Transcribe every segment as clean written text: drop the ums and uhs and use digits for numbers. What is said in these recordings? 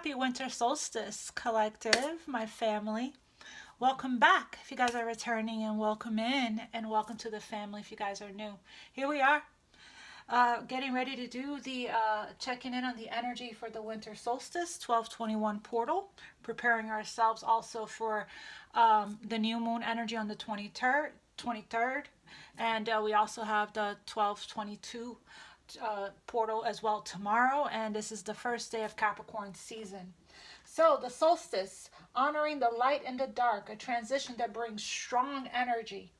Happy winter solstice, collective, my family. Welcome back if you guys are returning, and welcome in, and welcome to the family if you guys are new. Here we are, getting ready to do the checking in on the energy for the winter solstice 1221 portal, preparing ourselves also for the new moon energy on the 23rd, and we also have the 1222 portal as well tomorrow, and this is the first day of Capricorn season. So the solstice, honoring the light and the dark, a transition that brings strong energy.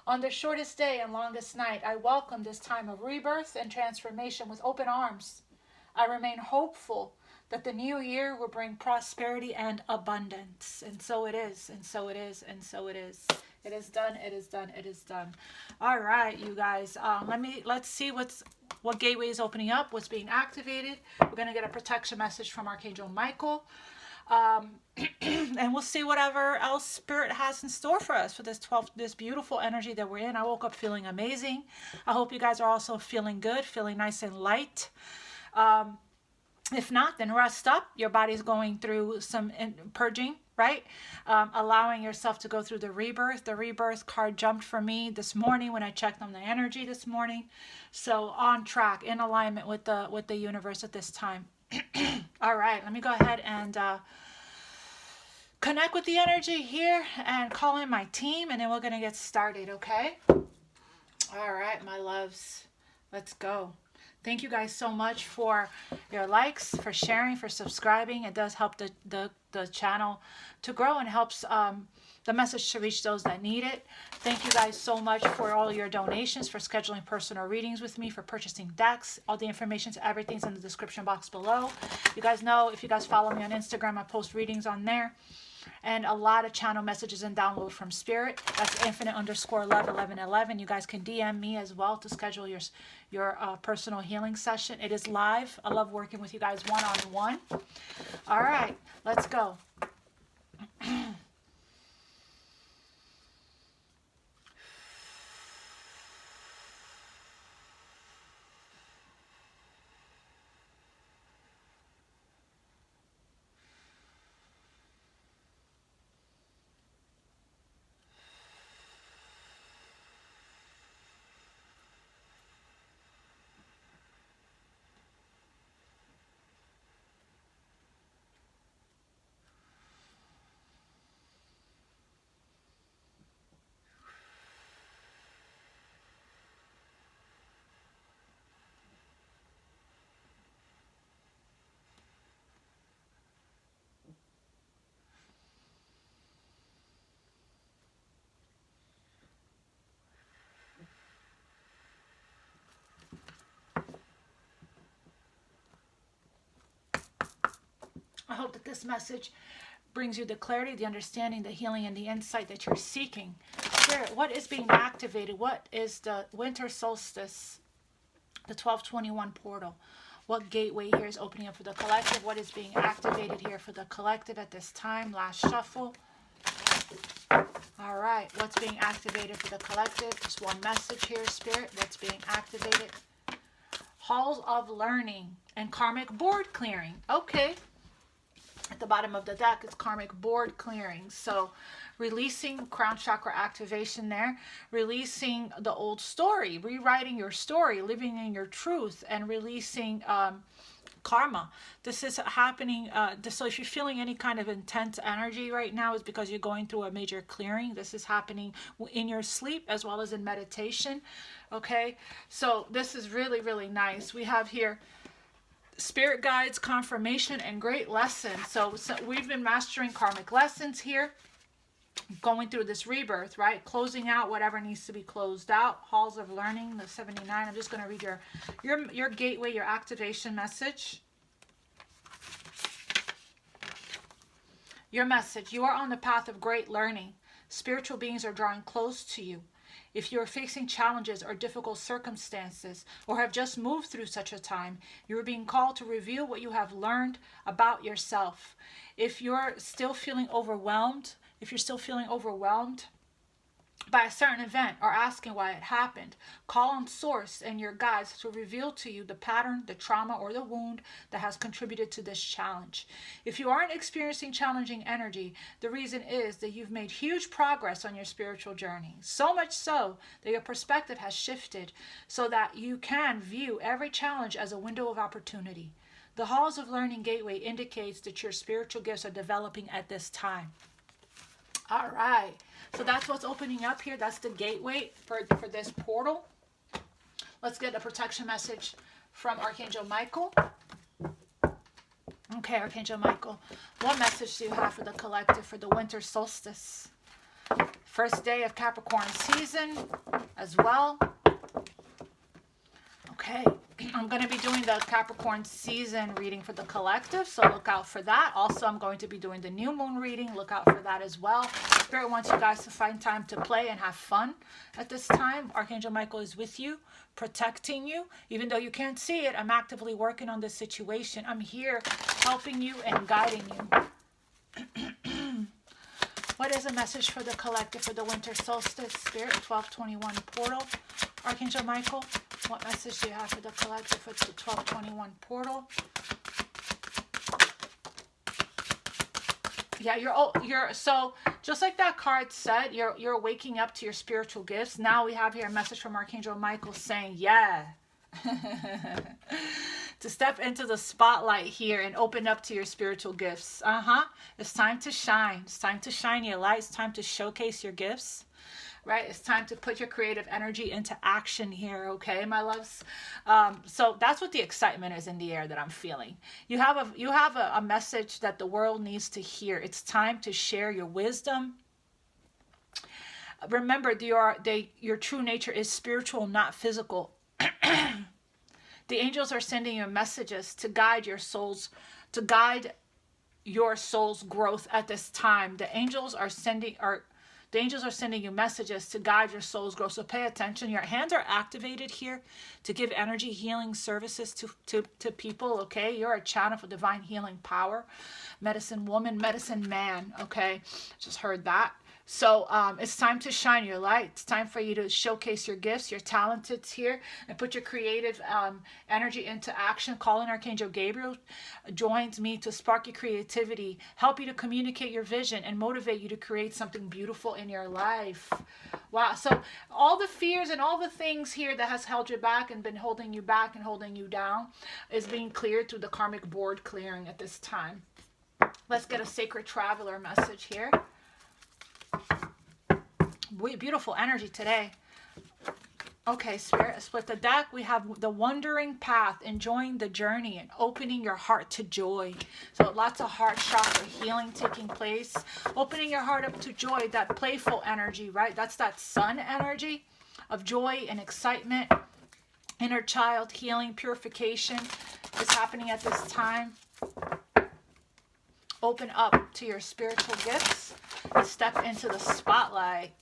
On the shortest day and longest night, I welcome this time of rebirth and transformation with open arms. I remain hopeful that the new year will bring prosperity and abundance. And so it is, and so it is, and so it is. It is done, it is done, it is done. All right, you guys, let's see what gateway is opening up, what's being activated. We're going to get a protection message from Archangel Michael. And we'll see whatever else Spirit has in store for us for this beautiful energy that we're in. I woke up feeling amazing. I hope you guys are also feeling good, feeling nice and light. If not, then rest up. Your body's going through some purging, right? Allowing yourself to go through the rebirth. The rebirth card jumped for me this morning when I checked on the energy this morning. So on track, in alignment with the universe at this time. All right, let me go ahead and connect with the energy here and call in my team, and then we're going to get started, okay? All right, my loves, let's go. Thank you guys so much for your likes, for sharing, for subscribing. It does help the channel to grow and helps the message to reach those that need it. Thank you guys so much for all your donations, for scheduling personal readings with me, for purchasing decks. All the information to everything's in the description box below. You guys know, if you guys follow me on Instagram, I post readings on there. And a lot of channel messages and download from Spirit. That's Infinite_Love1111. You guys can DM me as well to schedule your personal healing session. It is live. I love working with you guys one-on-one. All right, let's go. I hope that this message brings you the clarity, the understanding, the healing, and the insight that you're seeking. Spirit, what is being activated? What is the winter solstice, the 1221 portal? What gateway here is opening up for the collective? What is being activated here for the collective at this time? Last shuffle. All right, what's being activated for the collective? Just one message here, Spirit. What's being activated? Halls of learning and karmic board clearing. Okay. At the bottom of the deck, it's karmic board clearing. So releasing crown chakra activation there, releasing the old story, rewriting your story, living in your truth, and releasing karma. This is happening. So if you're feeling any kind of intense energy right now, it's because you're going through a major clearing. This is happening in your sleep as well as in meditation. Okay, so this is really, really nice. We have here Spirit guides, confirmation, and great lessons. So we've been mastering karmic lessons here, going through this rebirth, right? Closing out whatever needs to be closed out. Halls of learning, the 79. I'm just going to read your gateway, your activation message. Your message: you are on the path of great learning. Spiritual beings are drawing close to you. If you are facing challenges or difficult circumstances, or have just moved through such a time, you are being called to reveal what you have learned about yourself. If you're still feeling overwhelmed, by a certain event or asking why it happened. Call on Source and your guides to reveal to you the pattern, the trauma, or the wound that has contributed to this challenge. If you aren't experiencing challenging energy, the reason is that you've made huge progress on your spiritual journey. So much so that your perspective has shifted so that you can view every challenge as a window of opportunity. The Halls of Learning Gateway indicates that your spiritual gifts are developing at this time. All right. So that's what's opening up here. That's the gateway for this portal. Let's get a protection message from Archangel Michael. Okay, Archangel Michael, what message do you have for the collective for the winter solstice? First day of Capricorn season as well. Okay, I'm going to be doing the Capricorn season reading for the collective, so look out for that. Also, I'm going to be doing the new moon reading. Look out for that as well. Spirit wants you guys to find time to play and have fun at this time. Archangel Michael is with you, protecting you. Even though you can't see it, I'm actively working on this situation. I'm here helping you and guiding you. What is a message for the collective for the winter solstice? Spirit 1221 portal. Archangel Michael, what message do you have for the collective for the 1221 portal? Yeah, you're so just like that card said, you're waking up to your spiritual gifts. Now we have here a message from Archangel Michael saying, yeah. To step into the spotlight here and open up to your spiritual gifts. It's time to shine. It's time to shine your light. It's time to showcase your gifts. Right? It's time to put your creative energy into action here, okay, my loves? So that's what the excitement is in the air that I'm feeling. You have a message that the world needs to hear. It's time to share your wisdom. Remember, your true nature is spiritual, not physical. The angels are sending you messages to guide your soul's growth at this time. The angels are sending you messages to guide your soul's growth. So pay attention. Your hands are activated here to give energy healing services to people, okay? You're a channel for divine healing power. Medicine woman, medicine man, okay? Just heard that. So it's time to shine your light. It's time for you to showcase your gifts, your talents here, and put your creative energy into action. Calling Archangel Gabriel joins me to spark your creativity, help you to communicate your vision, and motivate you to create something beautiful in your life. Wow. So all the fears and all the things here that has held you back and been holding you back and holding you down is being cleared through the karmic board clearing at this time. Let's get a sacred traveler message here. Beautiful energy today. Okay, Spirit, split the deck. We have the wandering path, enjoying the journey and opening your heart to joy. So lots of heart chakra healing taking place. Opening your heart up to joy, that playful energy, right? That's that sun energy of joy and excitement. Inner child healing, purification is happening at this time. Open up to your spiritual gifts and step into the spotlight.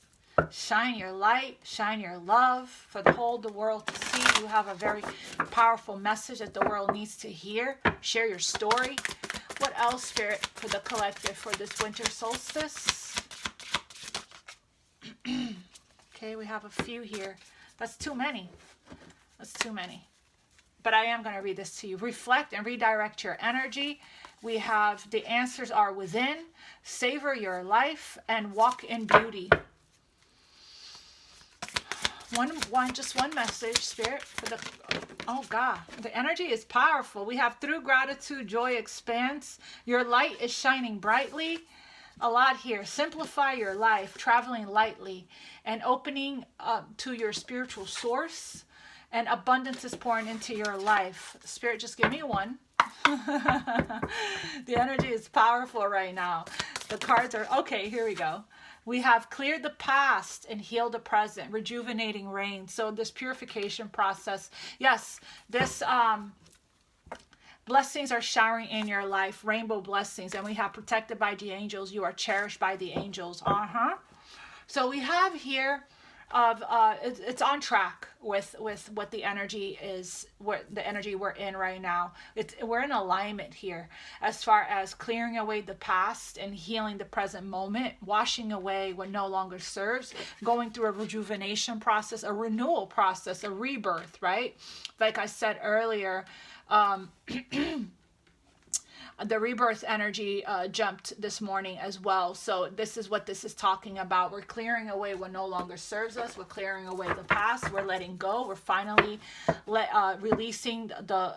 Shine your light, shine your love for the whole world to see. You have a very powerful message that the world needs to hear. Share your story. What else, Spirit, for the collective for this winter solstice? Okay, we have a few here. That's too many. That's too many. But I am going to read this to you. Reflect and redirect your energy. We have the answers are within. Savor your life and walk in beauty. Just one message, Spirit, for the, oh God, the energy is powerful. We have through gratitude, joy expands. Your light is shining brightly. A lot here. Simplify your life, traveling lightly, and opening to your spiritual source. And abundance is pouring into your life. Spirit, just give me one. The energy is powerful right now. The cards are, okay, here we go. We have cleared the past and healed the present, rejuvenating rain. So this purification process, yes, this blessings are showering in your life, rainbow blessings. And we have protected by the angels. You are cherished by the angels. So we have here of it's on track with what the energy is, what the energy we're in right now. We're in alignment here as far as clearing away the past and healing the present moment, washing away what no longer serves, going through a rejuvenation process, a renewal process, a rebirth, right? Like I said earlier, the rebirth energy jumped this morning as well. So this is what this is talking about. We're clearing away what no longer serves us. We're clearing away the past. We're letting go. We're finally releasing the,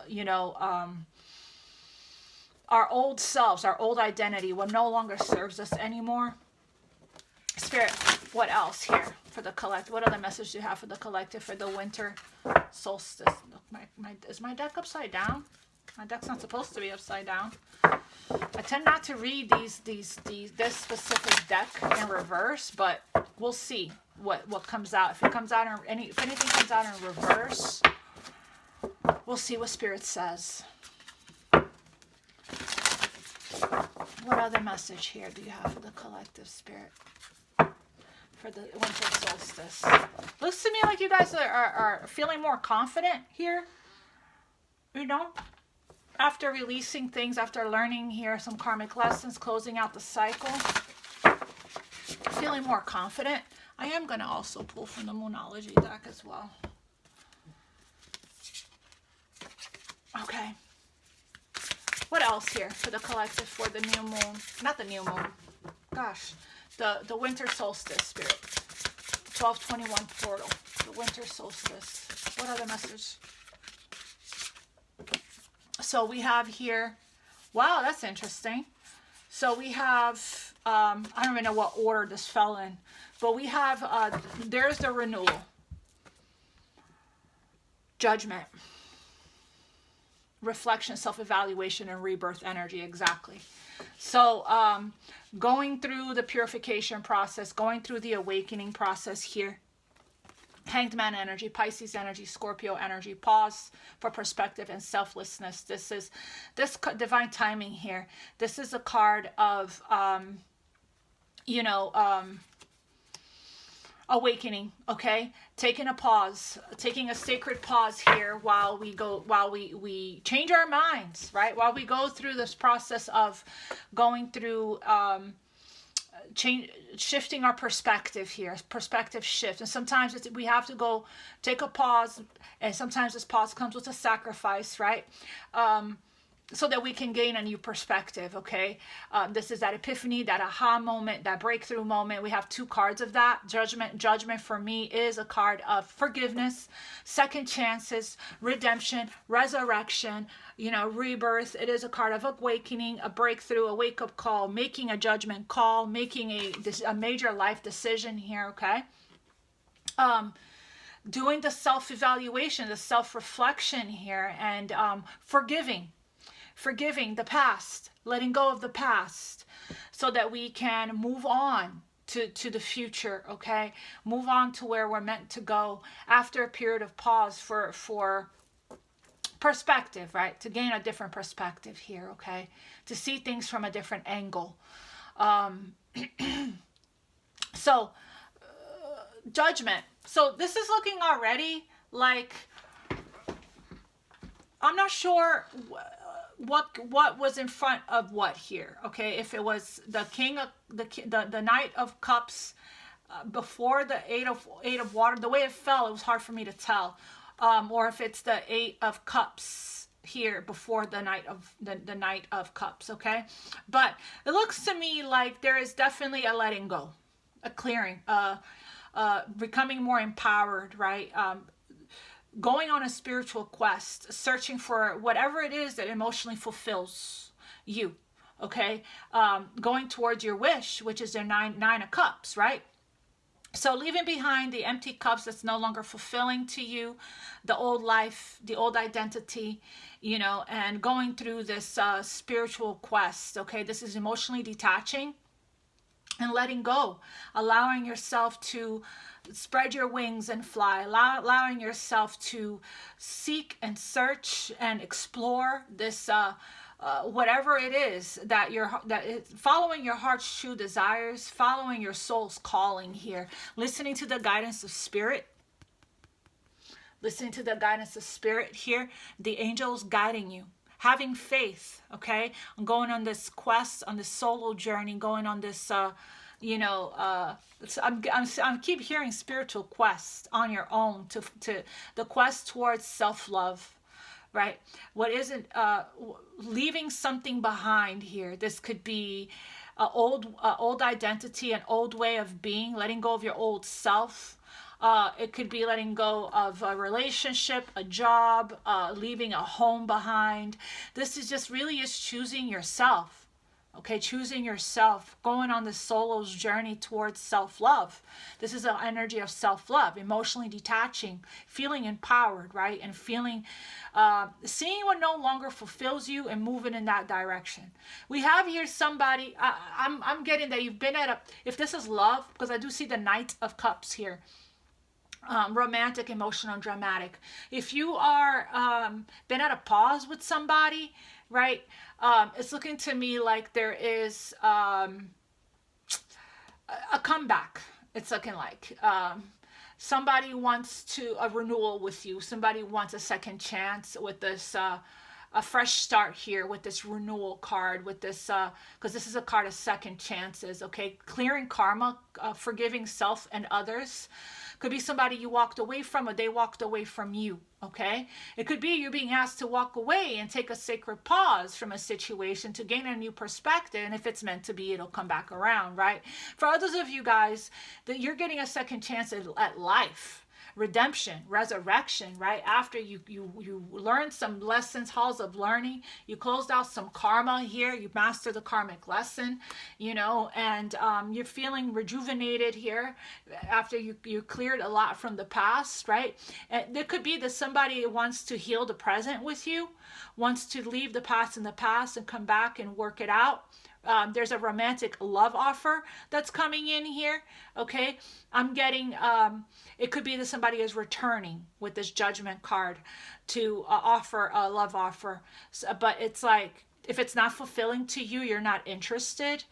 our old selves, our old identity, what no longer serves us anymore. Spirit, what else here for the collective? What other message do you have for the collective for the winter solstice? Look, is my deck upside down? My deck's not supposed to be upside down. I tend not to read this specific deck in reverse, but we'll see what comes out. If it comes out if anything comes out in reverse, we'll see what Spirit says. What other message here do you have for the collective, Spirit? For the winter solstice. Looks to me like you guys are feeling more confident here. After releasing things, after learning here some karmic lessons, closing out the cycle, feeling more confident. I am going to also pull from the Moonology deck as well. Okay. What else here for the collective for the new moon? Not the new moon. Gosh. The winter solstice, Spirit. 1221 portal. The winter solstice. What other message? So we have here, wow, that's interesting. So we have, I don't even know what order this fell in, but we have, there's the renewal, judgment, reflection, self-evaluation, and rebirth energy, exactly. So going through the purification process, going through the awakening process here. Hanged Man energy, Pisces energy, Scorpio energy, pause for perspective and selflessness. This is divine timing here. This is a card of, awakening, okay? Taking a pause, taking a sacred pause here while we change our minds, right? While we go through this process of going through, shifting our perspective here, perspective shift. And sometimes we have to go take a pause, and sometimes this pause comes with a sacrifice, right? So that we can gain a new perspective, okay? This is that epiphany, that aha moment, that breakthrough moment. We have two cards of that. Judgment for me is a card of forgiveness, second chances, redemption, resurrection, rebirth. It is a card of awakening, a breakthrough, a wake-up call, making a judgment call, making a major life decision here, okay? Doing the self-evaluation, the self-reflection here, and forgiving the past, letting go of the past so that we can move on to the future, okay? Move on to where we're meant to go after a period of pause for perspective, right? To gain a different perspective here, okay? To see things from a different angle. So, judgment. So this is looking already like, I'm not sure what was in front of what here, okay? If it was the the Knight of Cups before the Eight of Water, the way it fell, it was hard for me to tell. Or if it's the Eight of Cups here before the Knight of Cups, okay? But it looks to me like there is definitely a letting go, a clearing, becoming more empowered, right? Going on a spiritual quest, searching for whatever it is that emotionally fulfills you, okay? Going towards your wish, which is their nine of cups, right? So leaving behind the empty cups that's no longer fulfilling to you, the old life, the old identity, and going through this spiritual quest, okay? This is emotionally detaching and letting go, allowing yourself to spread your wings and fly, allowing yourself to seek and search and explore this whatever it is that following your heart's true desires, following your soul's calling here, listening to the guidance of spirit, here, the angels guiding you, having faith, okay, I'm going on this quest, on this solo journey, going on this I'm keep hearing spiritual quest on your own, to the quest towards self-love, right? What isn't leaving something behind here. This could be an old identity, an old way of being, letting go of your old self. It could be letting go of a relationship, a job, leaving a home behind. This is just really is choosing yourself. Okay, choosing yourself, going on the solo's journey towards self-love. This is an energy of self-love, emotionally detaching, feeling empowered, right? And feeling, seeing what no longer fulfills you and moving in that direction. We have here somebody, I'm getting that you've been at if this is love, because I do see the Knight of Cups here. Romantic, emotional, dramatic. If you are been at a pause with somebody, right? It's looking to me like there is a comeback. It's looking like somebody wants a renewal with you. Somebody wants a second chance with this, a fresh start here with this renewal card, with this, because this is a card of second chances, okay? Clearing karma, forgiving self and others. Could be somebody you walked away from, or they walked away from you, okay? It could be you being asked to walk away and take a sacred pause from a situation to gain a new perspective, and if it's meant to be, it'll come back around, right? For others of you guys, that you're getting a second chance at life, redemption, resurrection, right? After you learned some lessons, halls of learning, you closed out some karma here, you mastered the karmic lesson, and you're feeling rejuvenated here after you cleared a lot from the past, right? And there could be that somebody wants to heal the present with you, wants to leave the past in the past and come back and work it out. There's a romantic love offer that's coming in here, okay? I'm getting, it could be that somebody is returning with this Judgment card to offer a love offer. But it's like, if it's not fulfilling to you, you're not interested.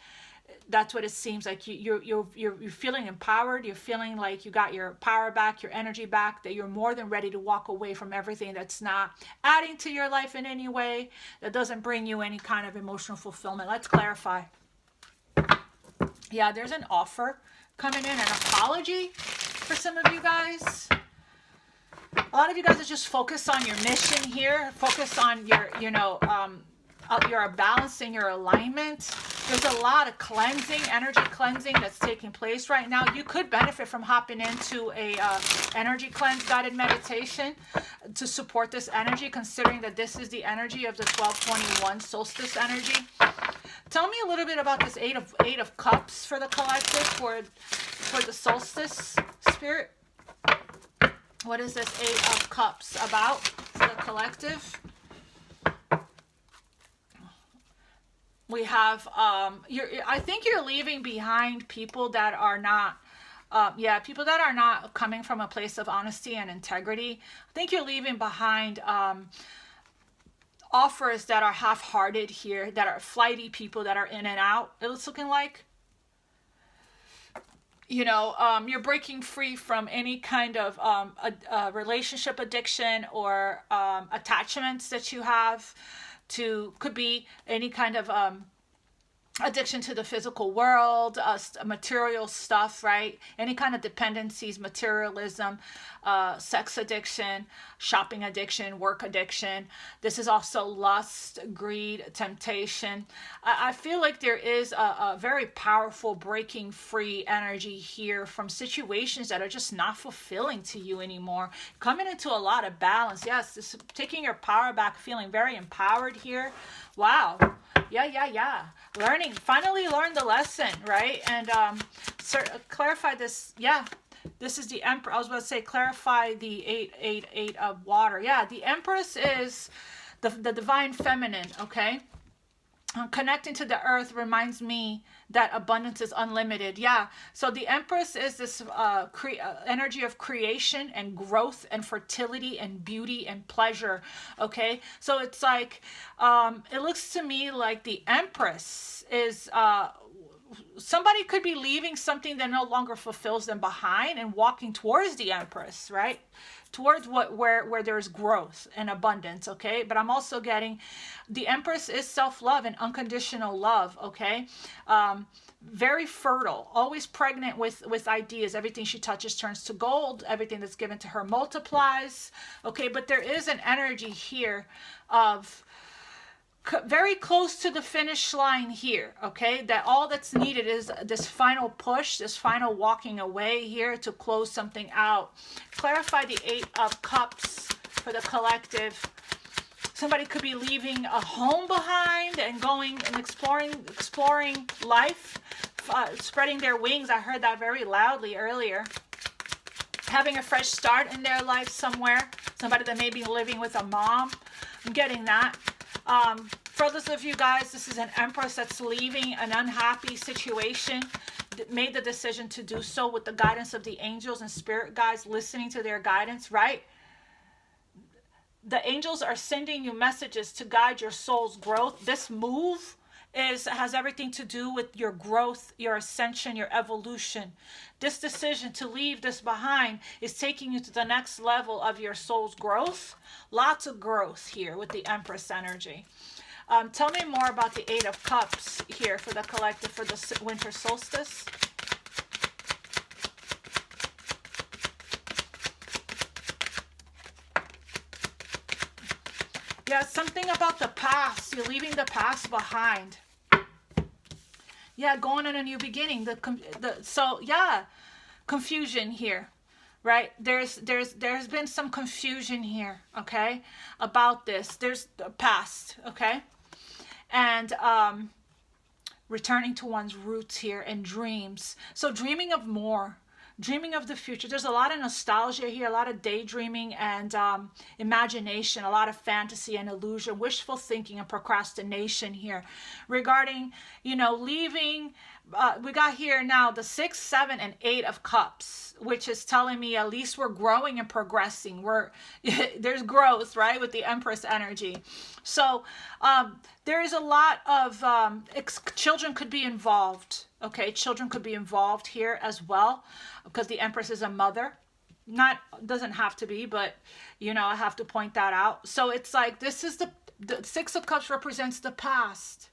That's what it seems like. You're feeling empowered. You're feeling like you got your power back, your energy back, that you're more than ready to walk away from everything that's not adding to your life in any way, that doesn't bring you any kind of emotional fulfillment. Let's clarify. Yeah, there's an offer coming in, an apology for some of you guys. A lot of you guys are just focused on your mission here, focus on your, your balance and your alignment. There's a lot of cleansing, energy cleansing that's taking place right now. You could benefit from hopping into a energy cleanse guided meditation to support this energy, considering that this is the energy of the 1221 solstice energy. Tell me a little bit about this eight of cups for the collective, for the solstice spirit. What is this 8 of cups about for the collective? We have, I think you're leaving behind people that are not, people that are not coming from a place of honesty and integrity. I think you're leaving behind offers that are half-hearted here, that are flighty people that are in and out. It's looking like, you're breaking free from any kind of a relationship addiction or attachments that you have. Could be any kind of addiction to the physical world, material stuff, right? Any kind of dependencies, materialism, sex addiction, shopping addiction, work addiction. This is also lust, greed, temptation. I feel like there is a very powerful breaking free energy here from situations that are just not fulfilling to you anymore. Coming into a lot of balance. Yes, this, taking your power back, feeling very empowered here. Wow. Yeah. Finally learned the lesson, right? And clarify this. Yeah, this is the Emperor. I was about to say clarify the 8 of water. Yeah, the Empress is the divine feminine, okay? Connecting to the earth reminds me that abundance is unlimited. Yeah. So the Empress is this energy of creation and growth and fertility and beauty and pleasure. Okay. So it's like, it looks to me like the Empress is, somebody could be leaving something that no longer fulfills them behind and walking towards the Empress, right? Towards where there's growth and abundance, okay? But I'm also getting the Empress is self-love and unconditional love, okay? Very fertile, always pregnant with ideas. Everything she touches turns to gold. Everything that's given to her multiplies, okay? But there is an energy here of very close to the finish line here, okay? That all that's needed is this final push, this final walking away here to close something out. Clarify the 8 of Cups for the collective. Somebody could be leaving a home behind and going and exploring life, spreading their wings. I heard that very loudly earlier. Having a fresh start in their life somewhere. Somebody that may be living with a mom. I'm getting that. For those of you guys, this is an Empress that's leaving an unhappy situation, made the decision to do so with the guidance of the angels and spirit guides, listening to their guidance, right? The angels are sending you messages to guide your soul's growth. This move has everything to do with your growth, your ascension, your evolution. This decision to leave this behind is taking you to the next level of your soul's growth. Lots of growth here with the Empress energy. Tell me more about the 8 of Cups here for the collective for the winter solstice. Yeah, something about the past. You're leaving the past behind. Yeah, going on a new beginning. So yeah, confusion here, right? There's been some confusion here, okay, about this. There's the past, okay, and returning to one's roots here and dreams. So dreaming of more. Dreaming of the future. There's a lot of nostalgia here, a lot of daydreaming and imagination, a lot of fantasy and illusion, wishful thinking and procrastination here regarding, leaving. We got here now the 6, 7, and 8 of Cups, which is telling me at least we're growing and progressing. There's growth, right, with the Empress energy. So there is a lot of children could be involved. Okay, children could be involved here as well, because the Empress is a mother. Doesn't have to be, but I have to point that out. So it's like this is the 6 of Cups represents the past.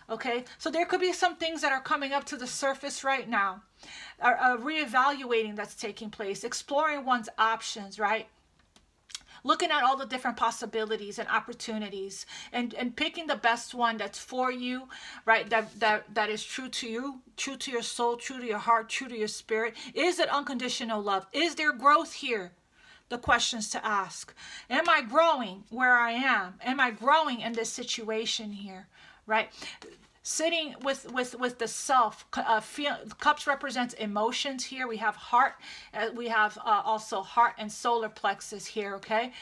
Okay, so there could be some things that are coming up to the surface right now, a reevaluating that's taking place, exploring one's options, right? Looking at all the different possibilities and opportunities and picking the best one that's for you, right? That is true to you, true to your soul, true to your heart, true to your spirit. Is it unconditional love? Is there growth here? The questions to ask. Am I growing where I am? Am I growing in this situation here, right? Sitting with the self. Cups represents emotions here. We have heart. We have also heart and solar plexus here, okay?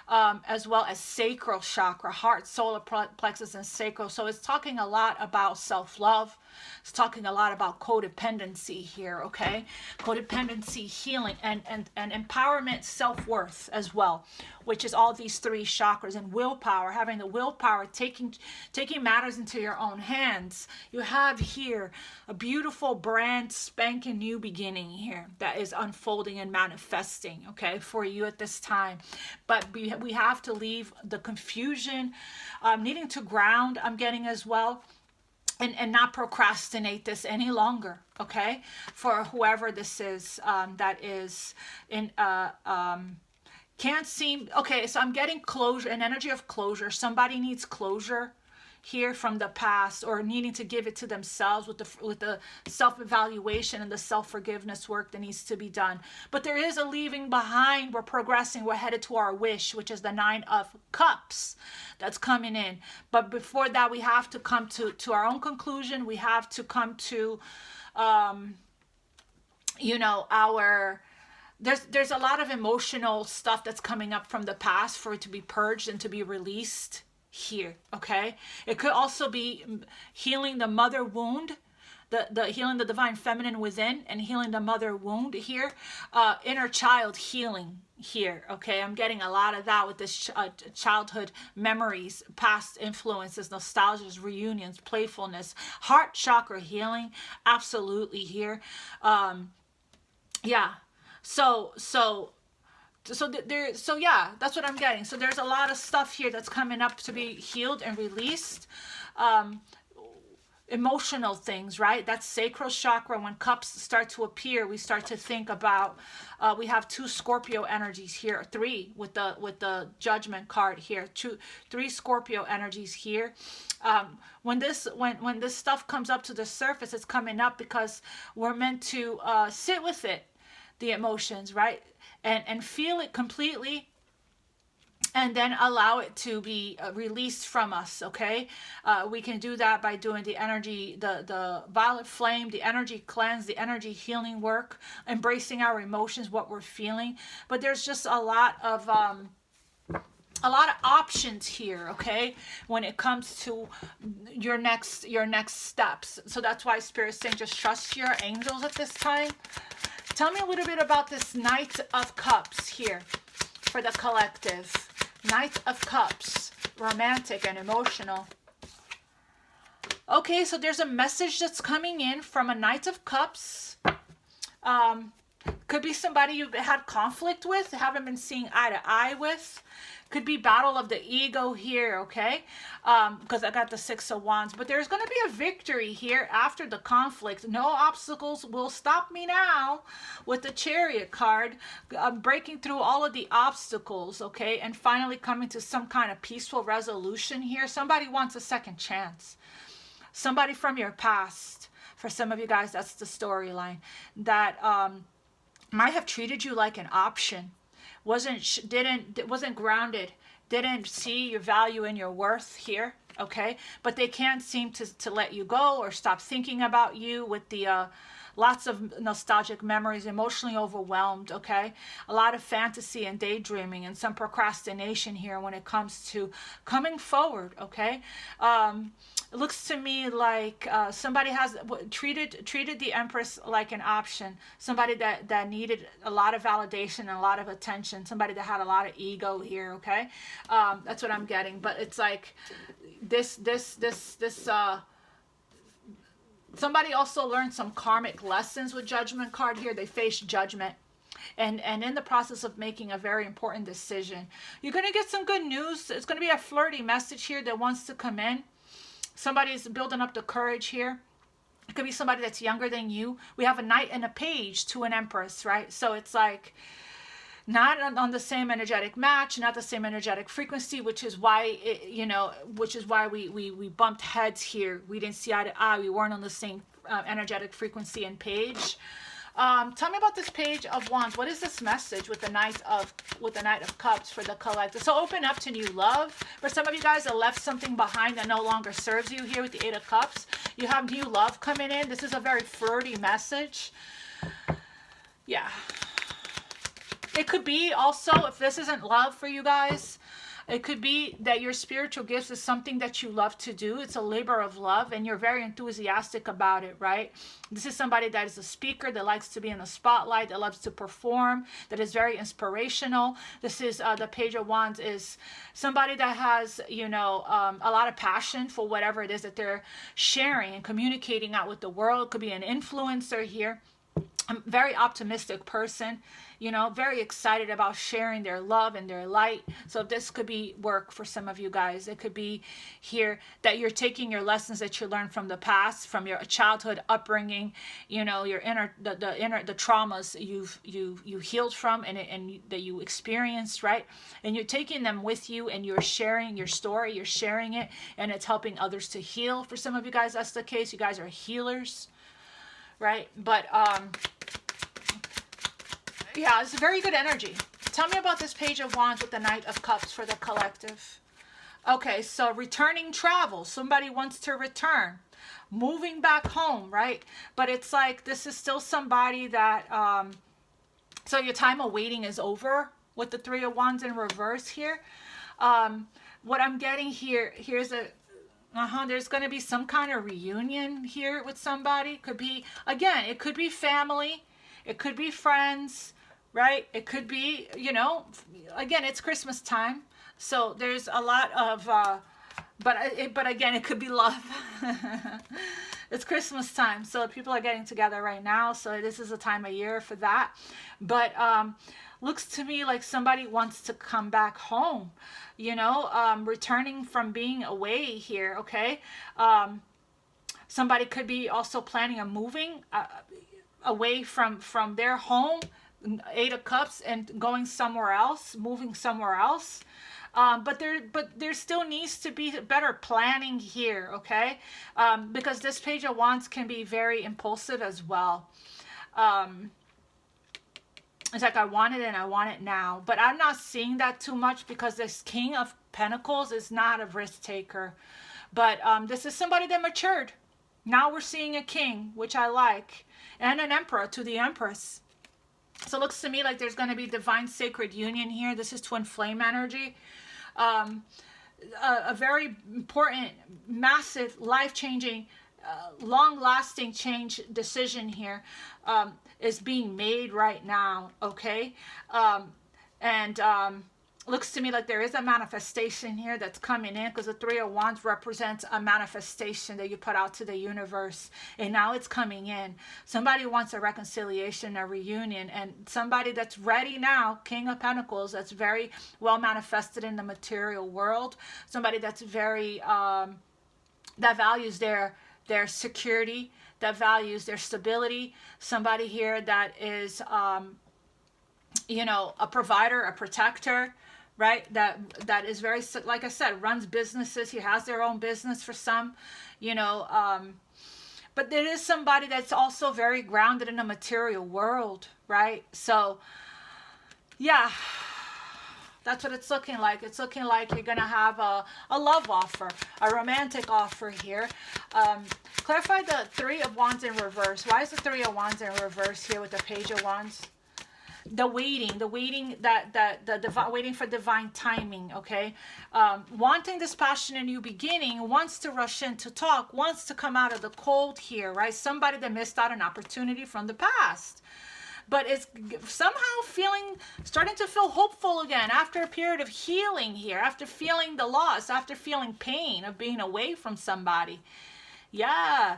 As well as sacral chakra, heart, solar plexus, and sacral. So it's talking a lot about self-love. It's talking a lot about codependency here, okay? Codependency, healing, and empowerment, self-worth as well, which is all these 3 chakras, and willpower, having the willpower, taking matters into your own hands. You have here a beautiful brand spanking new beginning here that is unfolding and manifesting, okay, for you at this time. But we have to leave the confusion, needing to ground, I'm getting as well. And not procrastinate this any longer, okay? For whoever this is that is in, can't seem, okay, so I'm getting closure, an energy of closure. Somebody needs closure here from the past, or needing to give it to themselves with the self-evaluation and the self-forgiveness work that needs to be done. But there is a leaving behind. We're progressing. We're headed to our wish, which is the 9 of Cups that's coming in. But before that, we have to come to our own conclusion. We have to come to, there's a lot of emotional stuff that's coming up from the past for it to be purged and to be released. here, okay? It could also be healing the mother wound, the healing the divine feminine within, and healing the mother wound here, inner child healing here, okay? I'm getting a lot of that with this childhood memories, past influences, nostalgias, reunions, playfulness, heart chakra healing, absolutely here. Yeah, so yeah, that's what I'm getting. So there's a lot of stuff here that's coming up to be healed and released. Emotional things, right? That's sacral chakra. When cups start to appear, we start to think about, we have 2 Scorpio energies here, 3 with the Judgment card here, 3 Scorpio energies here. When this stuff comes up to the surface, it's coming up because we're meant to sit with it, the emotions, right? And feel it completely, and then allow it to be released from us, okay? We can do that by doing the energy, the violet flame, the energy cleanse, the energy healing work, embracing our emotions, what we're feeling. But there's just a lot of options here, okay, when it comes to your next steps. So that's why Spirit's saying just trust your angels at this time. Tell me a little bit about this Knight of Cups here for the collective. Knight of Cups, romantic and emotional. Okay, so there's a message that's coming in from a Knight of Cups. Could be somebody you've had conflict with, haven't been seeing eye to eye with. Could be battle of the ego here, okay? Because I got the 6 of Wands. But there's going to be a victory here after the conflict. No obstacles will stop me now with the Chariot card. Breaking through all of the obstacles, okay? And finally coming to some kind of peaceful resolution here. Somebody wants a second chance. Somebody from your past. For some of you guys, that's the storyline. That might have treated you like an option. Wasn't grounded, didn't see your value and your worth here, okay? But they can't seem to let you go or stop thinking about you with the lots of nostalgic memories, emotionally overwhelmed, okay? A lot of fantasy and daydreaming and some procrastination here when it comes to coming forward, okay? It looks to me like somebody has treated the Empress like an option. Somebody that needed a lot of validation and a lot of attention. Somebody that had a lot of ego here, okay? That's what I'm getting. But it's like this somebody also learned some karmic lessons with Judgment card here. They faced judgment. And in the process of making a very important decision. You're going to get some good news. It's going to be a flirty message here that wants to come in. Somebody's building up the courage here. It could be somebody that's younger than you. We have a Knight and a Page to an Empress, right? So it's like not on the same energetic match, not the same energetic frequency, which is why we bumped heads here. We didn't see eye to eye. We weren't on the same energetic frequency and page. Tell me about this Page of Wands. What is this message with the Knight of Cups for the collective? So open up to new love. For some of you guys that left something behind that no longer serves you here with the 8 of Cups, you have new love coming in. This is a very flirty message. Yeah. It could be also, if this isn't love for you guys, it could be that your spiritual gifts is something that you love to do. It's a labor of love and you're very enthusiastic about it, right? This is somebody that is a speaker, that likes to be in the spotlight, that loves to perform, that is very inspirational. This is the Page of Wands is somebody that has, a lot of passion for whatever it is that they're sharing and communicating out with the world. It could be an influencer here. I'm a very optimistic person, very excited about sharing their love and their light. So this could be work for some of you guys. It could be here that you're taking your lessons that you learned from the past, from your childhood upbringing, your the traumas you healed from and that you experienced, right? And you're taking them with you and you're sharing your story, you're sharing it, and it's helping others to heal. For some of you guys, that's the case. You guys are healers. Right? But, yeah, it's a very good energy. Tell me about this Page of Wands with the Knight of Cups for the collective. Okay, so returning travel. Somebody wants to return. Moving back home, right? But it's like this is still somebody that, so your time of waiting is over with the 3 of Wands in reverse here. what I'm getting here, here's a, there's going to be some kind of reunion here with somebody. Could be, again, it could be family. It could be friends, right? It could be, you know, again, it's Christmas time. So there's a lot of, but again, it could be love. It's Christmas time. So people are getting together right now. So this is a time of year for that. But looks to me like somebody wants to come back home, you know, returning from being away here, okay? Somebody could be also planning on moving away from their home, 8 of Cups, and going somewhere else, moving somewhere else. But there still needs to be better planning here, okay? Because this Page of Wands can be very impulsive as well. It's like, I want it and I want it now. But I'm not seeing that too much because this King of Pentacles is not a risk taker. But this is somebody that matured. Now we're seeing a king, which I like. And an emperor to the empress. So it looks to me like there's going to be divine sacred union here. This is twin flame energy. A very important, massive, life-changing, long-lasting change decision here is being made right now, okay? Looks to me like there is a manifestation here that's coming in, because the Three of Wands represents a manifestation that you put out to the universe, and now it's coming in. Somebody wants a reconciliation, a reunion, and somebody that's ready now, King of Pentacles, that's very well manifested in the material world. Somebody that's very, that values their security, that values their stability. Somebody here that is, you know, a provider, a protector, right? That is very, like I said, runs businesses. He has their own business for some, you know, but there is somebody that's also very grounded in the material world, right? So yeah, that's what it's looking like. It's looking like you're going to have a love offer, a romantic offer here. Clarify the Three of Wands in reverse. Why is the Three of Wands in reverse here with the Page of Wands? The waiting, waiting for divine timing, okay? Wanting this passionate new beginning, wants to rush in to talk, wants to come out of the cold here, right? Somebody that missed out an opportunity from the past. But it's somehow starting to feel hopeful again after a period of healing here, after feeling the loss, after feeling pain of being away from somebody. Yeah,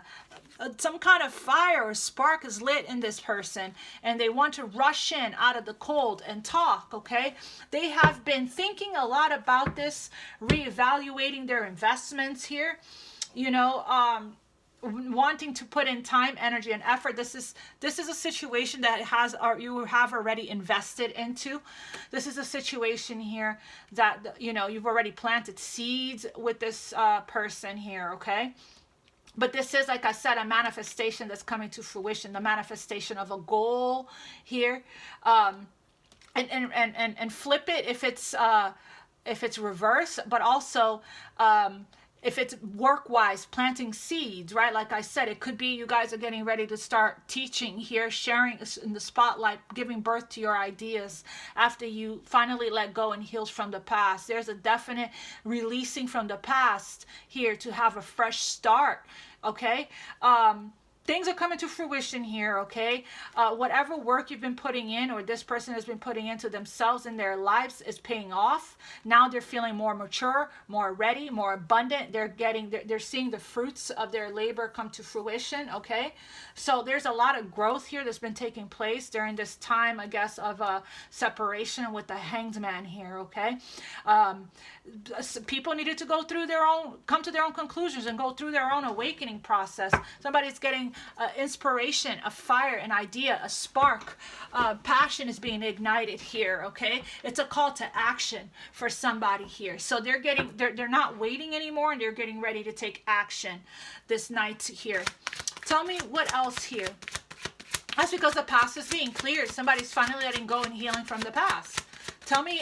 some kind of fire or spark is lit in this person, and they want to rush in out of the cold and talk, okay? They have been thinking a lot about this, reevaluating their investments here, you know, wanting to put in time, energy, and effort. This is a situation that you have already invested into. This is a situation here that, you know, you've already planted seeds with this person here, okay? But this is, like I said, a manifestation that's coming to fruition, the manifestation of a goal here. And flip it if it's reverse, but also if it's work-wise, planting seeds, right? Like I said, it could be you guys are getting ready to start teaching here, sharing in the spotlight, giving birth to your ideas after you finally let go and heal from the past. There's a definite releasing from the past here to have a fresh start, okay? Things are coming to fruition here, okay? Whatever work you've been putting in, or this person has been putting into themselves in their lives, is paying off. Now they're feeling more mature, more ready, more abundant. They're seeing the fruits of their labor come to fruition, okay? So there's a lot of growth here that's been taking place during this time, I guess, of separation with the Hanged Man here, okay? People needed to come to their own conclusions and go through their own awakening process. Somebody's getting inspiration, a fire, an idea, a spark. Passion is being ignited here, okay? It's a call to action for somebody here. So they're not waiting anymore, and they're getting ready to take action this night here. Tell me what else here. That's because the past is being cleared. Somebody's finally letting go and healing from the past. Tell me,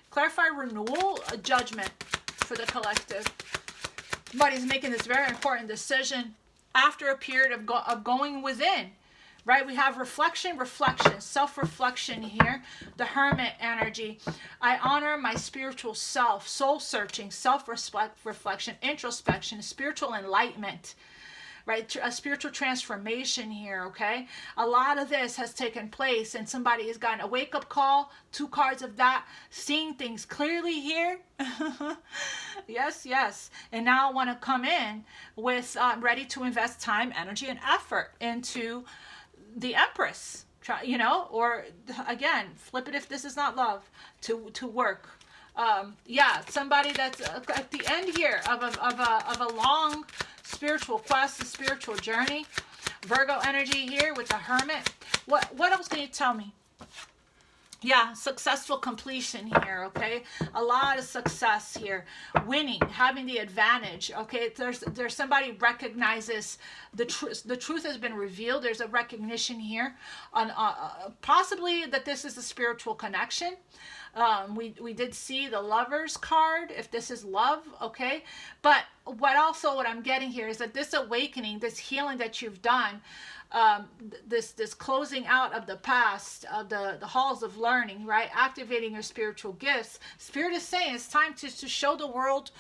clarify renewal, judgment for the collective. Somebody's making this very important decision after a period of going within, right? We have reflection, self-reflection here, the Hermit energy. I honor my spiritual self, soul-searching, self-reflection, introspection, spiritual enlightenment, right? A spiritual transformation here, okay? A lot of this has taken place and somebody has gotten a wake-up call, 2 cards of that, seeing things clearly here. Yes, yes. And now I want to come in with ready to invest time, energy, and effort into the Empress, you know, or again, flip it if this is not love, to work. Yeah, somebody that's at the end here of a long spiritual quest, a spiritual journey. Virgo energy here with the Hermit. What else can you tell me? Yeah, successful completion here, okay? A lot of success here. Winning, having the advantage, okay? There's somebody recognizes the truth has been revealed. There's a recognition here on possibly that this is a spiritual connection. We did see the Lovers card, if this is love, okay? But what I'm getting here is that this awakening, this healing that you've done, this closing out of the past, of the halls of learning, right? Activating your spiritual gifts. Spirit is saying it's time to show the world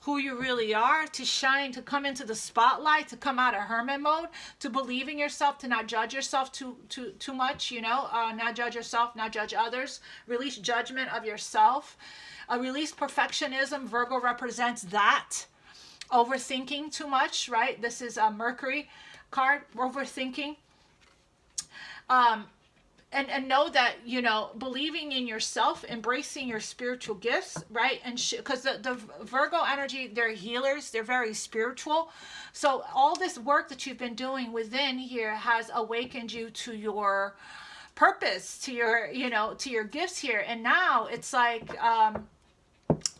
who you really are, to shine, to come into the spotlight, to come out of hermit mode, to believe in yourself, to not judge yourself too much, you know, not judge yourself, not judge others, release judgment of yourself, release perfectionism. Virgo represents that. Overthinking too much, right? This is a Mercury card, overthinking. And know that, you know, believing in yourself, embracing your spiritual gifts, right? And because the Virgo energy, they're healers, they're very spiritual. So all this work that you've been doing within here has awakened you to your purpose, to your, you know, to your gifts here. And now it's like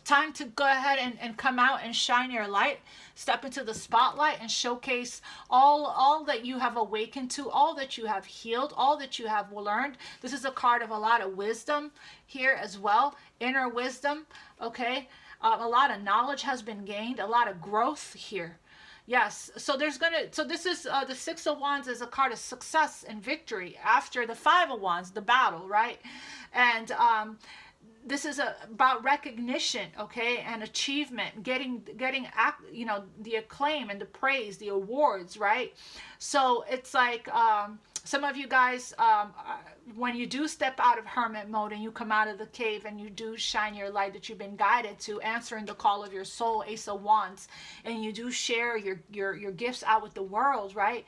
time to go ahead and come out and shine your light, step into the spotlight and showcase all that you have awakened to, all that you have healed, all that you have learned. This is a card of a lot of wisdom here as well, inner wisdom, okay? A lot of knowledge has been gained, a lot of growth here. Yes, so this is the 6 of Wands is a card of success and victory after the 5 of Wands, the battle, right? And this is about recognition, okay, and achievement, getting you know, the acclaim and the praise, the awards, right? So it's like some of you guys, when you do step out of hermit mode and you come out of the cave and you do shine your light that you've been guided to, answering the call of your soul, Ace of Wands, and you do share your gifts out with the world, right?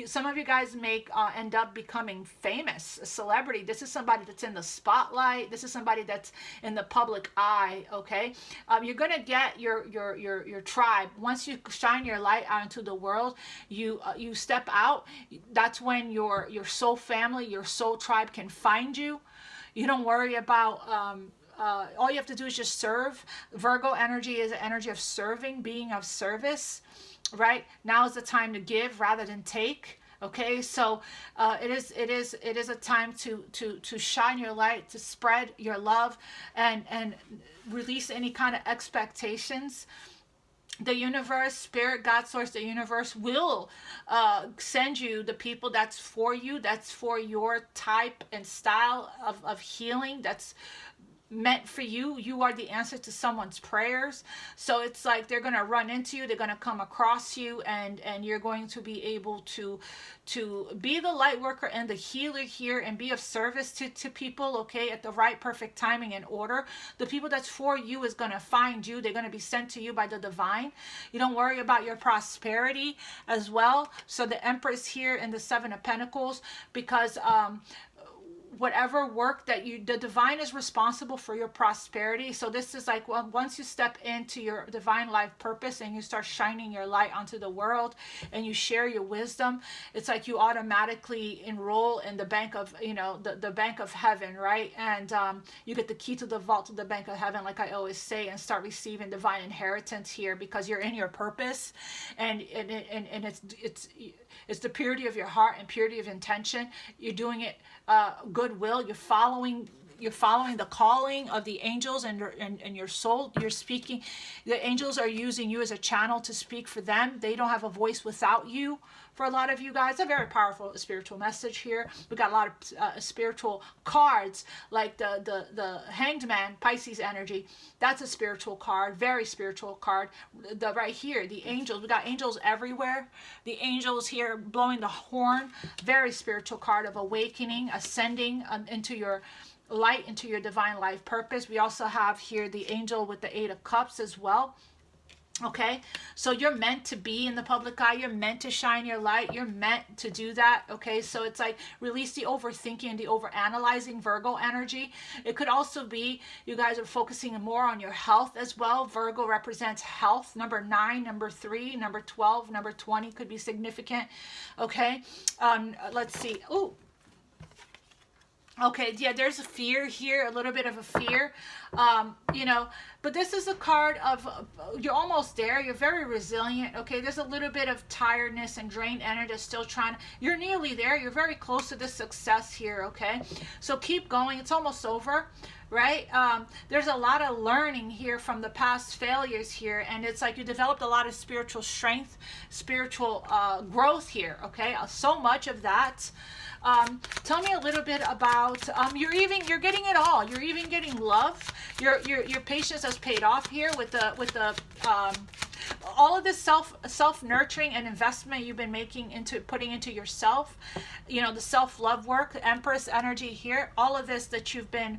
Some of you guys may end up becoming famous, a celebrity. This is somebody that's in the spotlight. This is somebody that's in the public eye, okay? You're gonna get your tribe. Once you shine your light out into the world, you step out. That's when your soul family, your soul tribe can find you. You don't worry about all you have to do is just serve. Virgo energy is an energy of serving, being of service, right? Now is the time to give rather than take. Okay, so it is a time to shine your light, to spread your love, and release any kind of expectations. The universe, spirit, God, source, the universe will send you the people that's for you, that's for your type and style of healing, that's meant for you. You are the answer to someone's prayers. So it's like they're going to run into you, they're going to come across you, and you're going to be able to be the light worker and the healer here and be of service to people, okay, at the right perfect timing and order. The people that's for you is going to find you. They're going to be sent to you by the divine. You don't worry about your prosperity as well. So the Empress here in the 7 of Pentacles, because whatever work that the divine is responsible for your prosperity. So this is like, well, once you step into your divine life purpose and you start shining your light onto the world and you share your wisdom, it's like you automatically enroll in the bank of, you know, the bank of heaven, right? And you get the key to the vault to the bank of heaven, like I always say, and start receiving divine inheritance here because you're in your purpose, and it's the purity of your heart and purity of intention. You're doing it goodwill. You're following you're following the calling of the angels, and your soul. You're speaking. The angels are using you as a channel to speak for them. They don't have a voice without you. For a lot of you guys, a very powerful spiritual message here. We got a lot of spiritual cards, like the Hanged Man, Pisces energy. That's a spiritual card, very spiritual card. The right here, the angels. We got angels everywhere. The angels here blowing the horn. Very spiritual card of awakening, ascending into your light, into your divine life purpose. We also have here the angel with the 8 of Cups as well. Okay, so you're meant to be in the public eye. You're meant to shine your light. You're meant to do that. Okay, so it's like release the overthinking and the overanalyzing, Virgo energy. It could also be you guys are focusing more on your health as well. Virgo represents health. Number 9, number 3, number 12, number 20 could be significant. Okay, let's see. Ooh. Okay, yeah, there's a fear here, a little bit of a fear, you know, but this is a card of, you're almost there, you're very resilient, okay, there's a little bit of tiredness and drained energy still trying, you're nearly there, you're very close to this success here, okay, so keep going, it's almost over, right? There's a lot of learning here from the past failures here, and it's like you developed a lot of spiritual strength, spiritual growth here, okay, so much of that. Tell me a little bit about you're getting it all. You're even getting love. Your patience has paid off here with the all of this self nurturing and investment you've been putting into yourself. You know, the self-love work, Empress energy here. All of this that you've been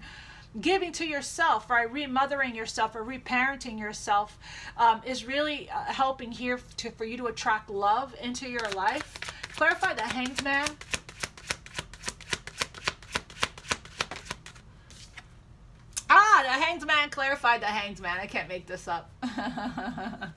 giving to yourself, right? Remothering yourself or reparenting yourself is really helping here for you to attract love into your life. Clarify the Hanged Man. The Hanged Man clarified the Hanged Man. I can't make this up. The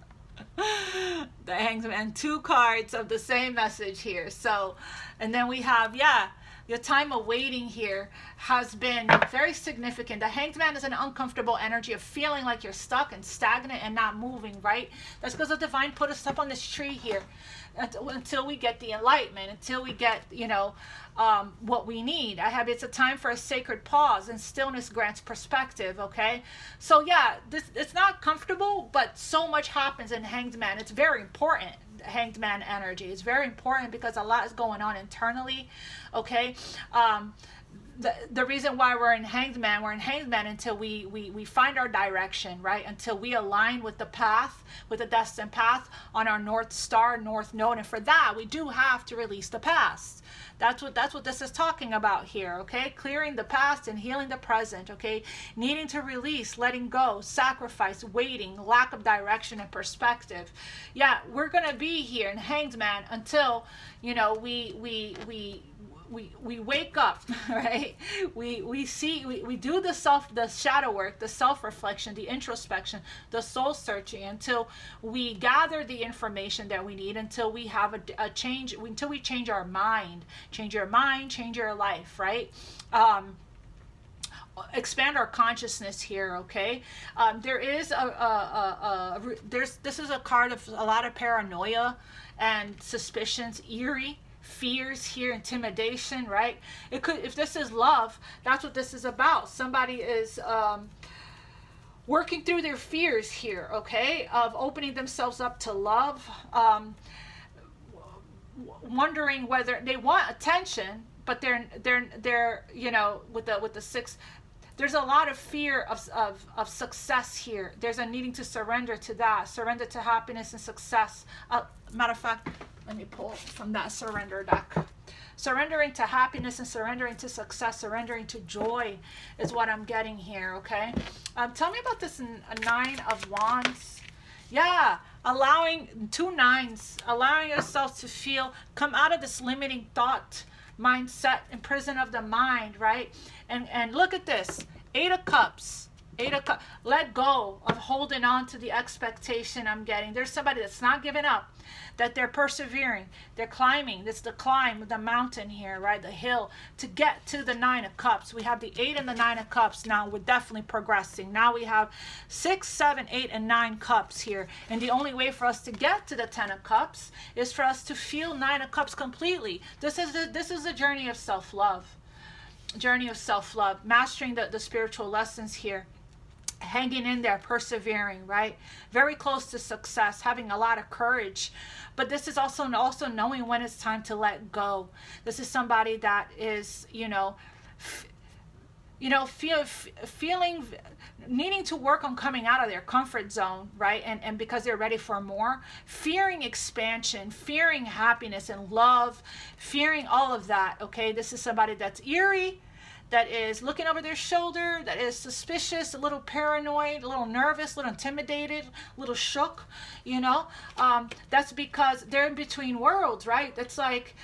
Hanged Man, 2 cards of the same message here. So, and then we have, yeah, your time of waiting here has been very significant. The Hanged Man is an uncomfortable energy of feeling like you're stuck and stagnant and not moving, right? That's because the divine put us up on this tree here until we get the enlightenment, until we get, you know, what we need. It's a time for a sacred pause, and stillness grants perspective, okay? So yeah, it's not comfortable, but so much happens in Hanged Man. It's very important. Hanged Man energy is very important because a lot is going on internally, okay? The reason why we're in Hanged Man until we find our direction, right? Until we align with the path, with the destined path on our North Star, North Node. And for that, we do have to release the past. That's what this is talking about here, okay? Clearing the past and healing the present, okay? Needing to release, letting go, sacrifice, waiting, lack of direction and perspective. Yeah, we're going to be here in Hanged Man until, you know, we wake up, right? We do the shadow work, the self-reflection, the introspection, the soul searching, until we gather the information that we need, until we have a change, until we change our mind. Change your mind, change your life, right? Expand our consciousness here, okay? There is this is a card of a lot of paranoia and suspicions, eerie fears here, intimidation, right? It could, if this is love, that's what this is about. Somebody is working through their fears here, okay, of opening themselves up to love, wondering whether they want attention, but they're you know, with the 6, there's a lot of fear of success here. There's a needing to surrender to that, surrender to happiness and success. Matter of fact, let me pull from that surrender deck. Surrendering to happiness and surrendering to success, surrendering to joy is what I'm getting here, okay? Tell me about this 9 of Wands. Yeah, allowing 2 9s, allowing yourself to feel, come out of this limiting thought mindset and prison of the mind, right? And look at this, 8 of Cups. 8 of Cups. Let go of holding on to the expectation I'm getting. There's somebody that's not giving up, that they're persevering, they're climbing. It's the climb, the mountain here, right? The hill to get to the 9 of Cups. We have the 8 and the 9 of Cups. Now we're definitely progressing. Now we have 6, 7, 8, and 9 Cups here. And the only way for us to get to the 10 of Cups is for us to feel 9 of Cups completely. This is the journey of self-love. journey of self-love, mastering the spiritual lessons here, hanging in there, persevering, right? Very close to success, having a lot of courage. But this is also knowing when it's time to let go. This is somebody that is, feeling, needing to work on coming out of their comfort zone, right? And because they're ready for more, fearing expansion, fearing happiness and love, fearing all of that, okay? This is somebody that's eerie, that is looking over their shoulder, that is suspicious, a little paranoid, a little nervous, a little intimidated, a little shook, That's because they're in between worlds, right? That's like,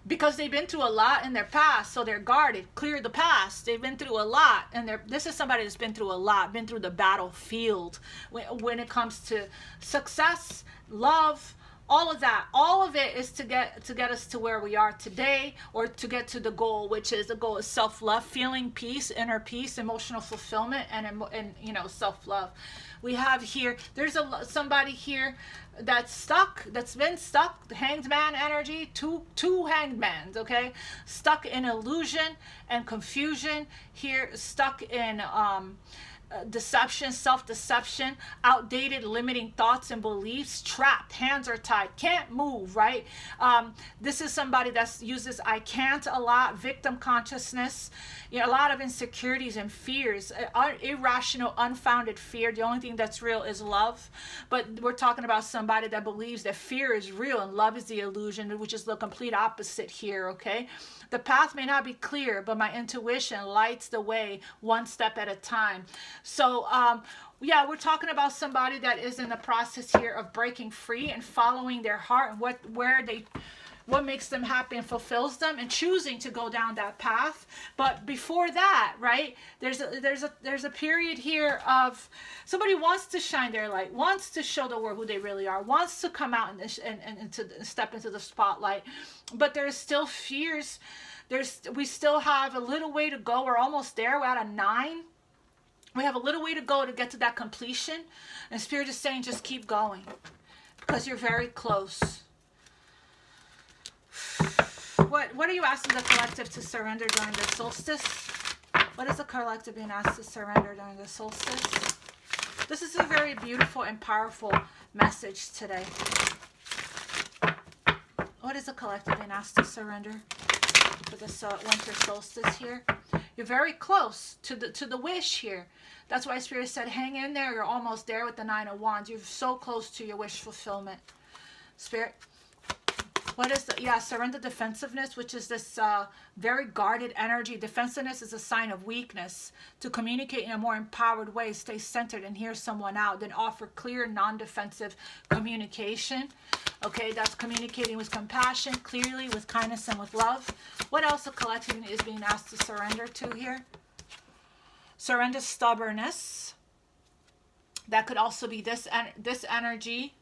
because they've been through a lot in their past, so they're guarded. Clear the past. They've been through a lot, and this is somebody that's been through a lot, been through the battlefield when it comes to success, love, all of that. All of it is to get us to where we are today, or to get to the goal, which is the goal is self-love, feeling peace, inner peace, emotional fulfillment, and self-love. We have here, there's somebody here that's stuck, that's been stuck, the hanged man energy, two hanged mans, okay? Stuck in illusion and confusion here, stuck in deception, self-deception, outdated limiting thoughts and beliefs, trapped, hands are tied, can't move, right? This is somebody that uses I can't a lot, victim consciousness, a lot of insecurities and fears, irrational, unfounded fear. The only thing that's real is love. But we're talking about somebody that believes that fear is real and love is the illusion, which is the complete opposite here, okay? The path may not be clear, but my intuition lights the way one step at a time. So, yeah, we're talking about somebody that is in the process here of breaking free and following their heart and what makes them happy and fulfills them, and choosing to go down that path. But before that, right, there's a period here of somebody wants to shine their light, wants to show the world who they really are, wants to come out and to step into the spotlight. But there's still fears. We still have a little way to go. We're almost there. We're at a 9. We have a little way to go to get to that completion. And Spirit is saying, just keep going, because you're very close. What are you asking the collective to surrender during the solstice? What is the collective being asked to surrender during the solstice? This is a very beautiful and powerful message today. What is the collective being asked to surrender for this winter solstice here? You're very close to the wish here. That's why Spirit said, hang in there. You're almost there with the 9 of Wands. You're so close to your wish fulfillment. Spirit, what is surrender defensiveness, which is this very guarded energy. Defensiveness is a sign of weakness. To communicate in a more empowered way, stay centered and hear someone out, then offer clear, non-defensive communication. Okay, that's communicating with compassion, clearly, with kindness, and with love. What else the collective is being asked to surrender to here? Surrender stubbornness. That could also be this energy,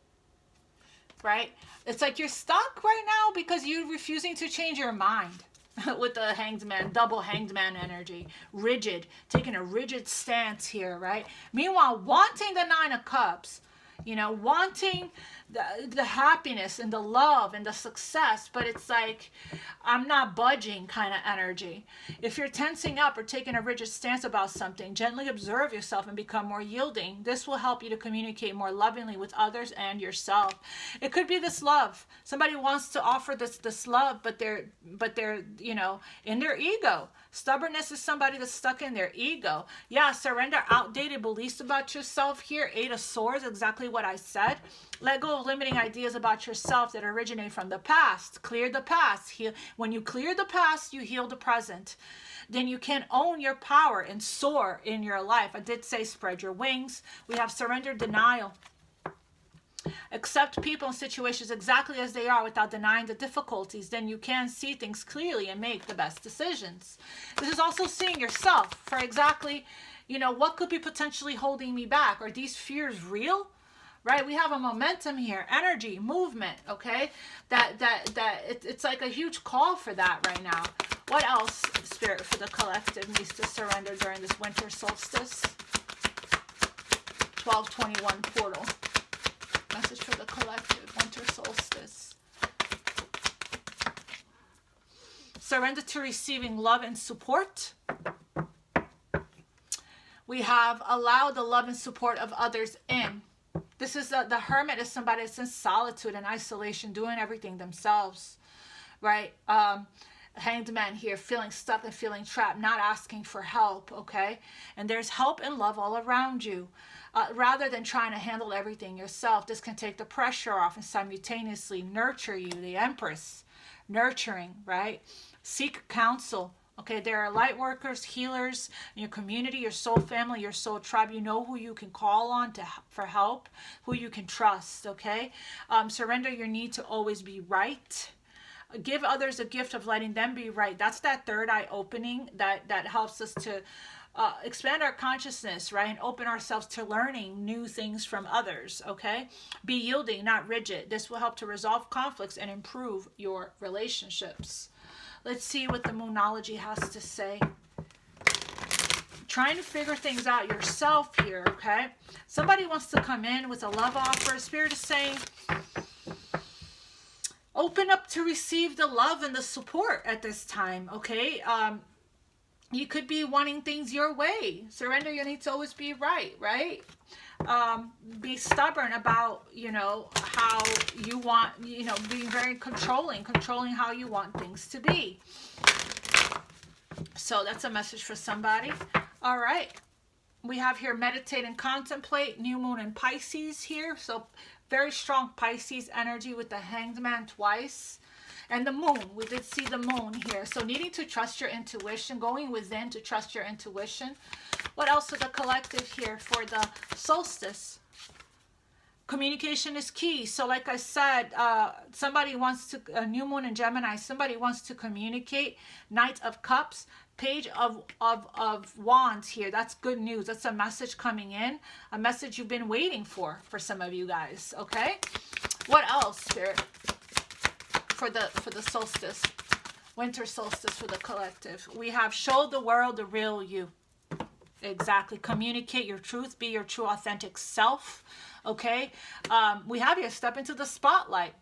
right? It's like you're stuck right now because you're refusing to change your mind with the hanged man, double hanged man energy. Rigid, taking a rigid stance here, right? Meanwhile, wanting the 9 of Cups, wanting the happiness and the love and the success, but it's like, I'm not budging kind of energy. If you're tensing up or taking a rigid stance about something, gently observe yourself and become more yielding. This will help you to communicate more lovingly with others and yourself. It could be this love. Somebody wants to offer this love, but they're in their ego. Stubbornness is somebody that's stuck in their ego. Yeah, surrender outdated beliefs about yourself here. 8 of Swords, exactly what I said. Let go of limiting ideas about yourself that originate from the past. Clear the past. When you clear the past, you heal the present. Then you can own your power and soar in your life. I did say spread your wings. We have surrender denial. Accept people and situations exactly as they are without denying the difficulties. Then you can see things clearly and make the best decisions. This is also seeing yourself for exactly, what could be potentially holding me back? Are these fears real? Right? We have a momentum here, energy, movement, okay? It's like a huge call for that right now. What else, Spirit, for the collective needs to surrender during this winter solstice? 1221 portal. Message for the collective, winter solstice. surrender to receiving love and support. We have allow the love and support of others in. This is the hermit is somebody that's in solitude and isolation, doing everything themselves, right? Hanged man here, feeling stuck and feeling trapped, not asking for help, okay? And there's help and love all around you. Rather than trying to handle everything yourself, this can take the pressure off and simultaneously nurture you. The Empress, nurturing, right? Seek counsel. Okay, there are light workers, healers in your community, your soul family, your soul tribe. You know who you can call on for help, who you can trust, okay? Surrender your need to always be right. Give others a gift of letting them be right. That's that third eye opening that helps us to expand our consciousness, right? And open ourselves to learning new things from others, okay? Be yielding, not rigid. This will help to resolve conflicts and improve your relationships. Let's see what the Moonology has to say. Trying to figure things out yourself here, okay? Somebody wants to come in with a love offer. Spirit is saying, open up to receive the love and the support at this time, okay? You could be wanting things your way. Surrender your need to always be right, right? Be stubborn about, how you want, being very controlling how you want things to be. So that's a message for somebody. All right. We have here meditate and contemplate, new moon in Pisces here. So very strong Pisces energy with the Hanged Man twice. And the moon, we did see the moon here. So needing to trust your intuition, going within to trust your intuition. What else for the collective here for the solstice? Communication is key. So like I said, somebody wants to, a new moon in Gemini, somebody wants to communicate. Knight of Cups, Page of Wands here. That's good news. That's a message coming in, a message you've been waiting for some of you guys, okay? What else, Spirit? For the solstice, winter solstice for the collective, we have show the world the real you. Exactly. Communicate your truth, be your true authentic self, okay? We have here step into the spotlight.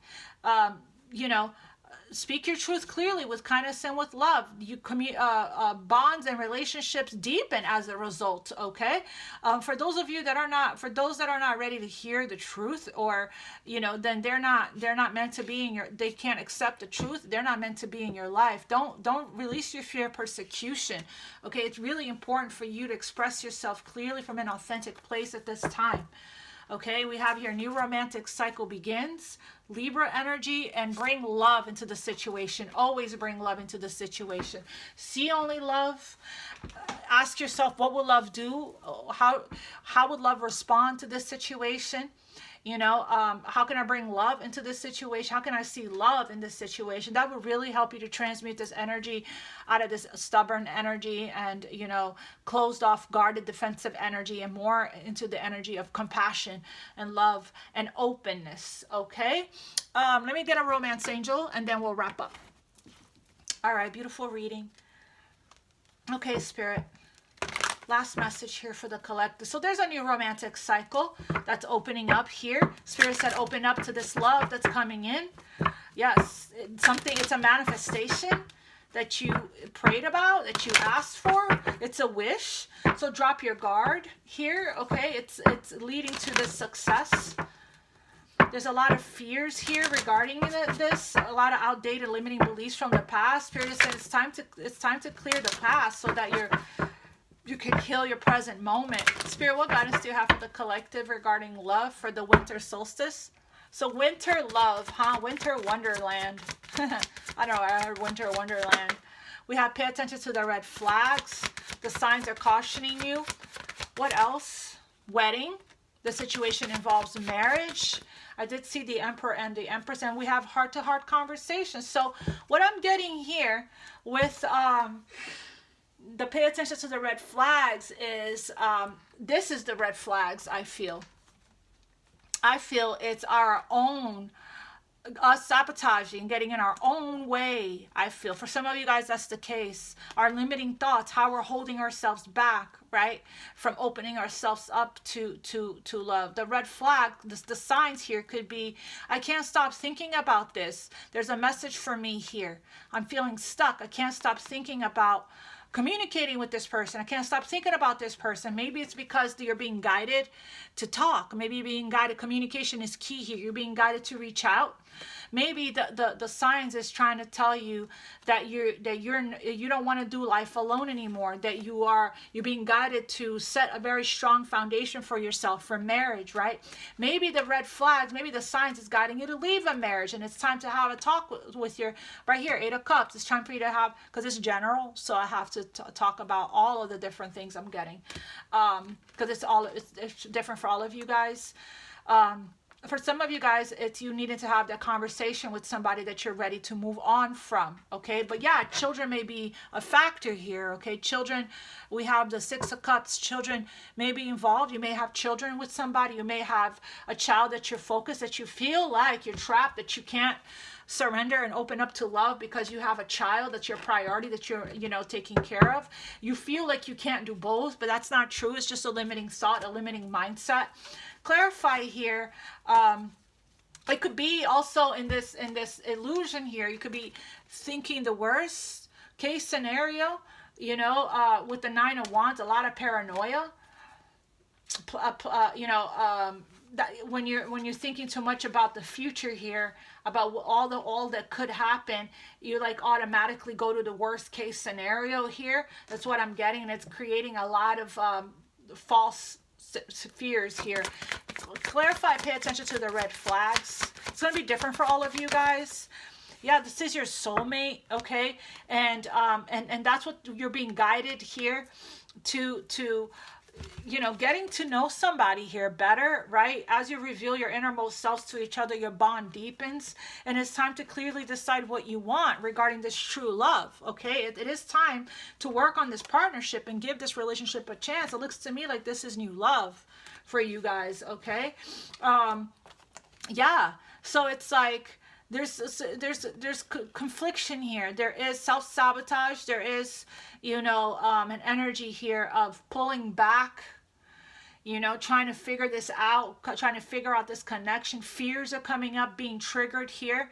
Speak your truth clearly with kindness and with love. You bonds and relationships deepen as a result, okay? For those of you that are not ready to hear the truth, or then they're not meant to be in your, they can't accept the truth, they're not meant to be in your life. Don't release your fear of persecution, okay? It's really important for you to express yourself clearly from an authentic place at this time. Okay, we have here new romantic cycle begins, Libra energy, and bring love into the situation. Always bring love into the situation. See only love. Ask yourself, what will love do? How would love respond to this situation? How can I bring love into this situation? How can I see love in this situation? That would really help you to transmute this energy out of this stubborn energy and, closed off, guarded, defensive energy, and more into the energy of compassion and love and openness, okay? Let me get a romance angel and then we'll wrap up. All right, beautiful reading. Okay, Spirit. Last message here for the collective. So there's a new romantic cycle that's opening up here. Spirit said open up to this love that's coming in. Yes, it's a manifestation that you prayed about, that you asked for. It's a wish. So drop your guard here, okay? It's leading to this success. There's a lot of fears here regarding this, a lot of outdated limiting beliefs from the past. Spirit said it's time to clear the past so that you can heal your present moment. Spirit, what guidance do you have for the collective regarding love for the winter solstice? So winter love, huh? Winter wonderland. I don't know, I heard winter wonderland. We have pay attention to the red flags. The signs are cautioning you. What else? Wedding. The situation involves marriage. I did see the Emperor and the Empress, and we have heart-to-heart conversations. So what I'm getting here with the pay attention to the red flags is, this is the red flags, I feel. I feel it's our own us sabotaging, getting in our own way. I feel for some of you guys that's the case. Our limiting thoughts, how we're holding ourselves back, right, from opening ourselves up to love. The red flag, the signs here could be, I can't stop thinking about this. There's a message for me here. I'm feeling stuck. I can't stop thinking about communicating with this person. I can't stop thinking about this person. Maybe it's because you're being guided to talk. Maybe you're being guided. Communication is key here. You're being guided to reach out. Maybe the signs is trying to tell you that you don't want to do life alone anymore, that you're being guided to set a very strong foundation for yourself, for marriage, right? Maybe the red flags, maybe the signs is guiding you to leave a marriage, and it's time to have a talk with your, right here, 8 of Cups. It's time for you to have, because it's general, so I have to talk about all of the different things I'm getting, because it's different for all of you guys. For some of you guys, it's you needed to have that conversation with somebody that you're ready to move on from, okay? But yeah, children may be a factor here, okay? Children, we have the 6 of Cups. Children may be involved. You may have children with somebody. You may have a child that you're focused, that you feel like you're trapped, that you can't surrender and open up to love because you have a child that's your priority, that you're, taking care of. You feel like you can't do both, but that's not true. It's just a limiting thought, a limiting mindset. Clarify here. It could be also in this illusion here. You could be thinking the worst case scenario. With the 9 of Wands, a lot of paranoia. That when you're thinking too much about the future here, about all that could happen, you like automatically go to the worst case scenario here. That's what I'm getting, and it's creating a lot of false fears here. Clarify, pay attention to the red flags. It's going to be different for all of you guys. Yeah, this is your soulmate, okay? And that's what you're being guided here to getting to know somebody here better, right? As you reveal your innermost selves to each other, your bond deepens, and it's time to clearly decide what you want regarding this true love, okay? It is time to work on this partnership and give this relationship a chance. It looks to me like this is new love for you guys, okay? Yeah, so it's like there's confliction here. There is self-sabotage. There is, an energy here of pulling back, trying to figure this out, trying to figure out this connection. Fears are coming up, being triggered here.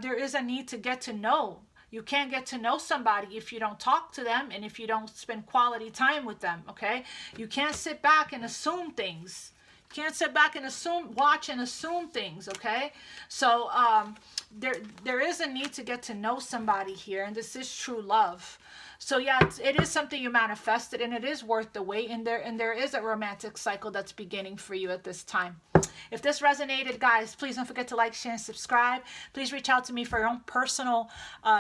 There is a need to get to know. You can't get to know somebody if you don't talk to them and if you don't spend quality time with them, okay? You can't sit back and assume things. You can't sit back and watch and assume things, okay? So there is a need to get to know somebody here, and this is true love. So yeah, it is something you manifested, and it is worth the wait, and there is a romantic cycle that's beginning for you at this time. If this resonated, guys, please don't forget to like, share, and subscribe. Please reach out to me for your own personal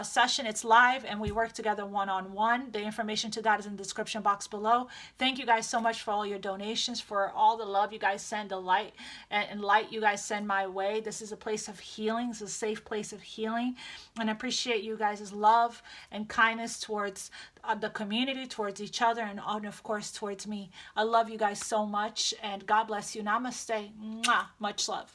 session. It's live, and we work together one-on-one. The information to that is in the description box below. Thank you guys so much for all your donations, for all the love you guys send, the light and light you guys send my way. This is a place of healing. It's a safe place of healing, and I appreciate you guys' love and kindness towards the community, towards each other, and of course towards me. I love you guys so much, and God bless you. Namaste. Mwah. Much love.